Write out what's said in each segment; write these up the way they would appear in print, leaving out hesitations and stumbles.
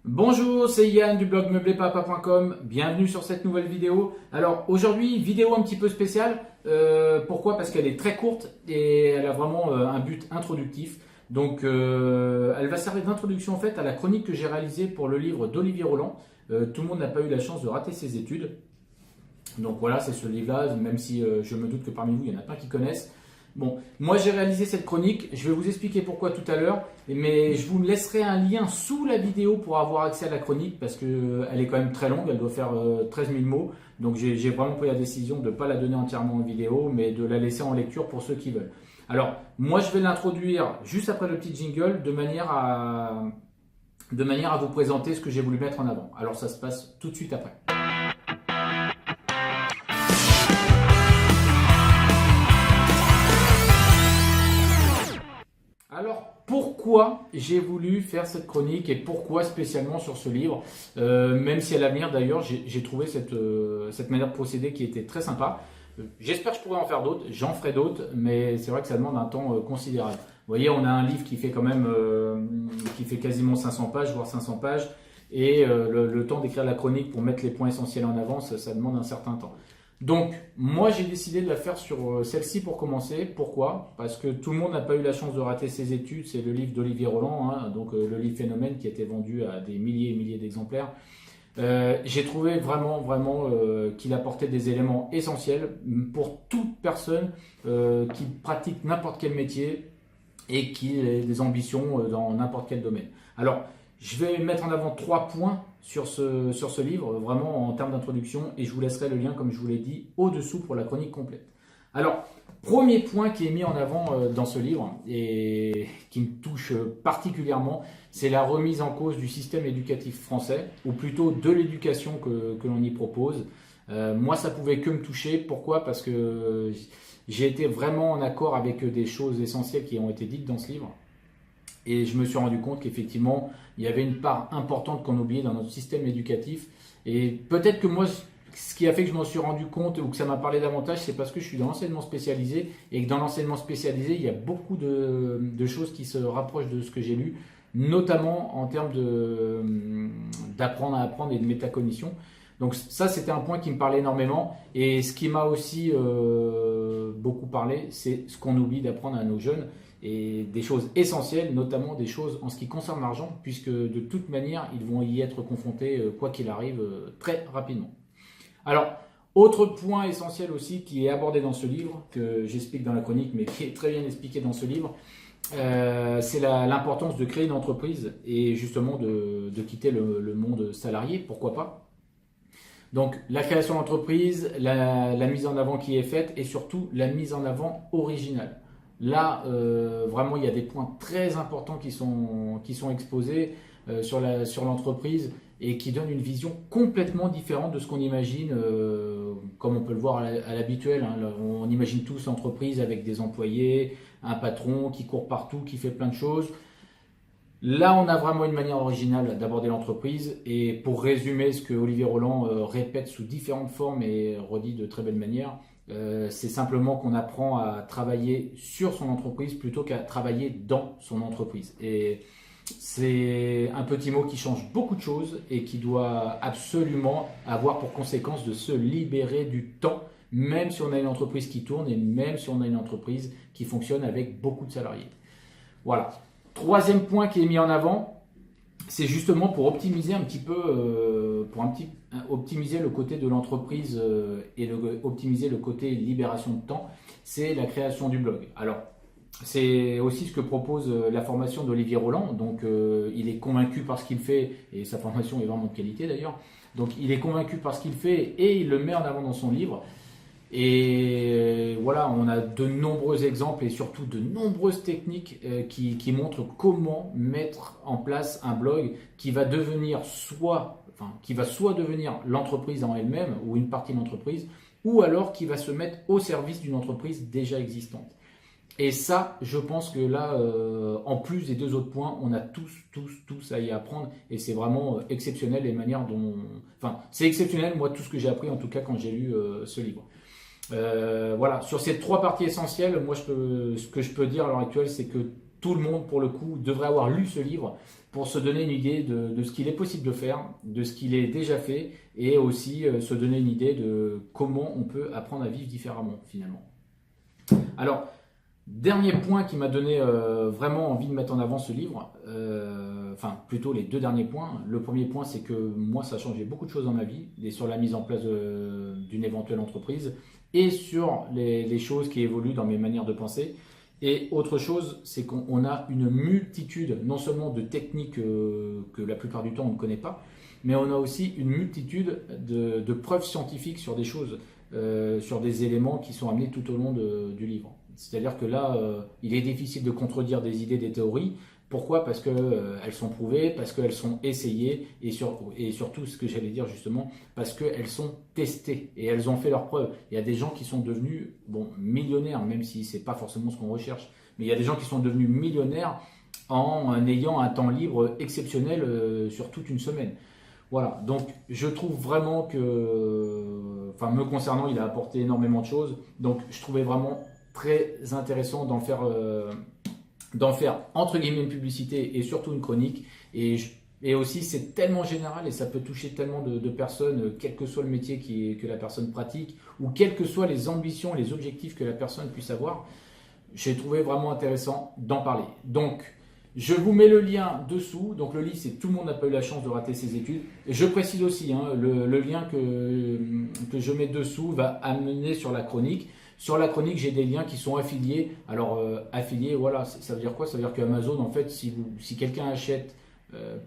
Bonjour, c'est Yann du blog meublepapa.com. Bienvenue sur cette nouvelle vidéo. Alors aujourd'hui, vidéo un petit peu spéciale. Pourquoi? Parce qu'elle est très courte et elle a vraiment un but introductif. Donc elle va servir d'introduction en fait à la chronique que j'ai réalisée pour le livre d'Olivier Roland. Tout le monde n'a pas eu la chance de rater ses études. Donc voilà, c'est ce livre-là, même si je me doute que parmi vous, il y en a plein qui connaissent. Bon, moi j'ai réalisé cette chronique, je vais vous expliquer pourquoi tout à l'heure, mais je vous laisserai un lien sous la vidéo pour avoir accès à la chronique parce qu'elle est quand même très longue, elle doit faire 13 000 mots, donc j'ai vraiment pris la décision de ne pas la donner entièrement en vidéo, mais de la laisser en lecture pour ceux qui veulent. Alors, moi je vais l'introduire juste après le petit jingle de manière à vous présenter ce que j'ai voulu mettre en avant. Alors ça se passe tout de suite après. Alors, pourquoi j'ai voulu faire cette chronique et pourquoi spécialement sur ce livre, même si à l'avenir d'ailleurs j'ai trouvé cette manière de procéder qui était très sympa. J'espère que je pourrai en faire d'autres, j'en ferai d'autres, mais c'est vrai que ça demande un temps considérable. Vous voyez, on a un livre qui fait quand même qui fait quasiment 500 pages, voire 500 pages, et le temps d'écrire la chronique pour mettre les points essentiels en avant, ça demande un certain temps. Donc, moi, j'ai décidé de la faire sur celle-ci pour commencer. Pourquoi? Parce que tout le monde n'a pas eu la chance de rater ses études. C'est le livre d'Olivier Roland, hein, donc le livre Phénomène qui a été vendu à des milliers et milliers d'exemplaires. J'ai trouvé vraiment qu'il apportait des éléments essentiels pour toute personne qui pratique n'importe quel métier et qui a des ambitions dans n'importe quel domaine. Alors, je vais mettre en avant 3 points sur ce livre, vraiment en termes d'introduction, et je vous laisserai le lien, comme je vous l'ai dit, au-dessous pour la chronique complète. Alors, premier point qui est mis en avant dans ce livre, et qui me touche particulièrement, c'est la remise en cause du système éducatif français, ou plutôt de l'éducation que l'on y propose. Moi, ça pouvait que me toucher. Pourquoi? Parce que j'ai été vraiment en accord avec des choses essentielles qui ont été dites dans ce livre. Et je me suis rendu compte qu'effectivement, il y avait une part importante qu'on oubliait dans notre système éducatif. Et peut-être que moi, ce qui a fait que je m'en suis rendu compte ou que ça m'a parlé davantage, c'est parce que je suis dans l'enseignement spécialisé et que dans l'enseignement spécialisé, il y a beaucoup de choses qui se rapprochent de ce que j'ai lu, notamment en termes d'apprendre à apprendre et de métacognition. Donc ça, c'était un point qui me parlait énormément. Et ce qui m'a aussi beaucoup parlé, c'est ce qu'on oublie d'apprendre à nos jeunes. Et des choses essentielles, notamment des choses en ce qui concerne l'argent, puisque de toute manière, ils vont y être confrontés, quoi qu'il arrive, très rapidement. Alors, autre point essentiel aussi qui est abordé dans ce livre, que j'explique dans la chronique, mais qui est très bien expliqué dans ce livre, c'est l'importance de créer une entreprise et justement de quitter le monde salarié, pourquoi pas. Donc, la création d'entreprise, la mise en avant qui est faite et surtout la mise en avant originale. Là, vraiment, il y a des points très importants qui sont exposés sur l'entreprise et qui donnent une vision complètement différente de ce qu'on imagine, comme on peut le voir à l'habituel. Hein. On imagine tous l'entreprise avec des employés, un patron qui court partout, qui fait plein de choses. Là, on a vraiment une manière originale d'aborder l'entreprise. Et pour résumer ce que Olivier Roland répète sous différentes formes et redit de très belle manière, c'est simplement qu'on apprend à travailler sur son entreprise plutôt qu'à travailler dans son entreprise. Et c'est un petit mot qui change beaucoup de choses et qui doit absolument avoir pour conséquence de se libérer du temps, même si on a une entreprise qui tourne et même si on a une entreprise qui fonctionne avec beaucoup de salariés. Voilà. Troisième point qui est mis en avant, c'est justement pour optimiser un petit peu, optimiser le côté de l'entreprise et optimiser le côté libération de temps, c'est la création du blog. Alors, c'est aussi ce que propose la formation d'Olivier Roland. Donc, il est convaincu par ce qu'il fait, et sa formation est vraiment de qualité d'ailleurs. Donc, il est convaincu par ce qu'il fait et il le met en avant dans son livre. Et voilà, on a de nombreux exemples et surtout de nombreuses techniques qui montrent comment mettre en place un blog qui va soit devenir l'entreprise en elle-même ou une partie de l'entreprise, ou alors qui va se mettre au service d'une entreprise déjà existante. Et ça, je pense que là, en plus des 2 autres points, on a tous à y apprendre et c'est vraiment exceptionnel les manières dont... Enfin, c'est exceptionnel, moi, tout ce que j'ai appris en tout cas quand j'ai lu ce livre. Voilà, sur ces 3 parties essentielles, moi ce que je peux dire à l'heure actuelle, c'est que tout le monde, pour le coup, devrait avoir lu ce livre pour se donner une idée de ce qu'il est possible de faire, de ce qu'il est déjà fait, et aussi se donner une idée de comment on peut apprendre à vivre différemment, finalement. Alors, dernier point qui m'a donné vraiment envie de mettre en avant ce livre, enfin plutôt les deux derniers points. Le premier point, c'est que moi, ça a changé beaucoup de choses dans ma vie, et sur la mise en place d'une éventuelle entreprise, et sur les choses qui évoluent dans mes manières de penser. Et autre chose, c'est qu'on a une multitude, non seulement de techniques que la plupart du temps on ne connaît pas, mais on a aussi une multitude de preuves scientifiques sur des choses, sur des éléments qui sont amenés tout au long du livre. C'est-à-dire que là, il est difficile de contredire des idées, des théories. Pourquoi? Parce qu'elles sont prouvées, parce qu'elles sont essayées, et surtout, ce que j'allais dire justement, parce qu'elles sont testées, et elles ont fait leurs preuves. Il y a des gens qui sont devenus millionnaires, même si ce n'est pas forcément ce qu'on recherche, mais il y a des gens qui sont devenus millionnaires en ayant un temps libre exceptionnel sur toute une semaine. Voilà, donc je trouve vraiment que, enfin me concernant, il a apporté énormément de choses, donc je trouvais vraiment très intéressant d'en faire entre guillemets une publicité et surtout une chronique, et aussi c'est tellement général et ça peut toucher tellement de personnes, quel que soit le métier que la personne pratique, ou quelles que soient les ambitions, les objectifs que la personne puisse avoir. J'ai trouvé vraiment intéressant d'en parler. Donc, je vous mets le lien dessous. Donc, le livre, c'est Tout le monde n'a pas eu la chance de rater ses études. Et je précise aussi, le lien que je mets dessous va amener sur la chronique. Sur la chronique, j'ai des liens qui sont affiliés. Alors, affiliés, voilà, ça veut dire quoi? Ça veut dire qu'Amazon, en fait, si quelqu'un achète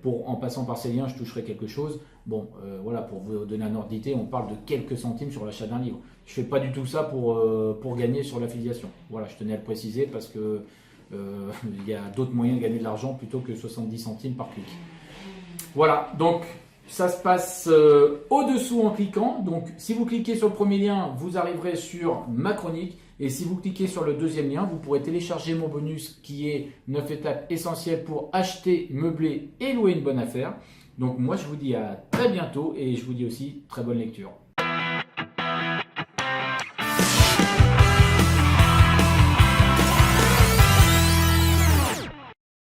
en passant par ces liens, je toucherai quelque chose. Bon, voilà, pour vous donner un ordre d'idée, on parle de quelques centimes sur l'achat d'un livre. Je ne fais pas du tout ça pour gagner sur l'affiliation. Voilà, je tenais à le préciser parce que il y a d'autres moyens de gagner de l'argent plutôt que 70 centimes par clic. Voilà, donc ça se passe au-dessous en cliquant. Donc si vous cliquez sur le premier lien, vous arriverez sur ma chronique. Et si vous cliquez sur le deuxième lien, vous pourrez télécharger mon bonus qui est 9 étapes essentielles pour acheter, meubler et louer une bonne affaire. Donc moi je vous dis à très bientôt et je vous dis aussi très bonne lecture.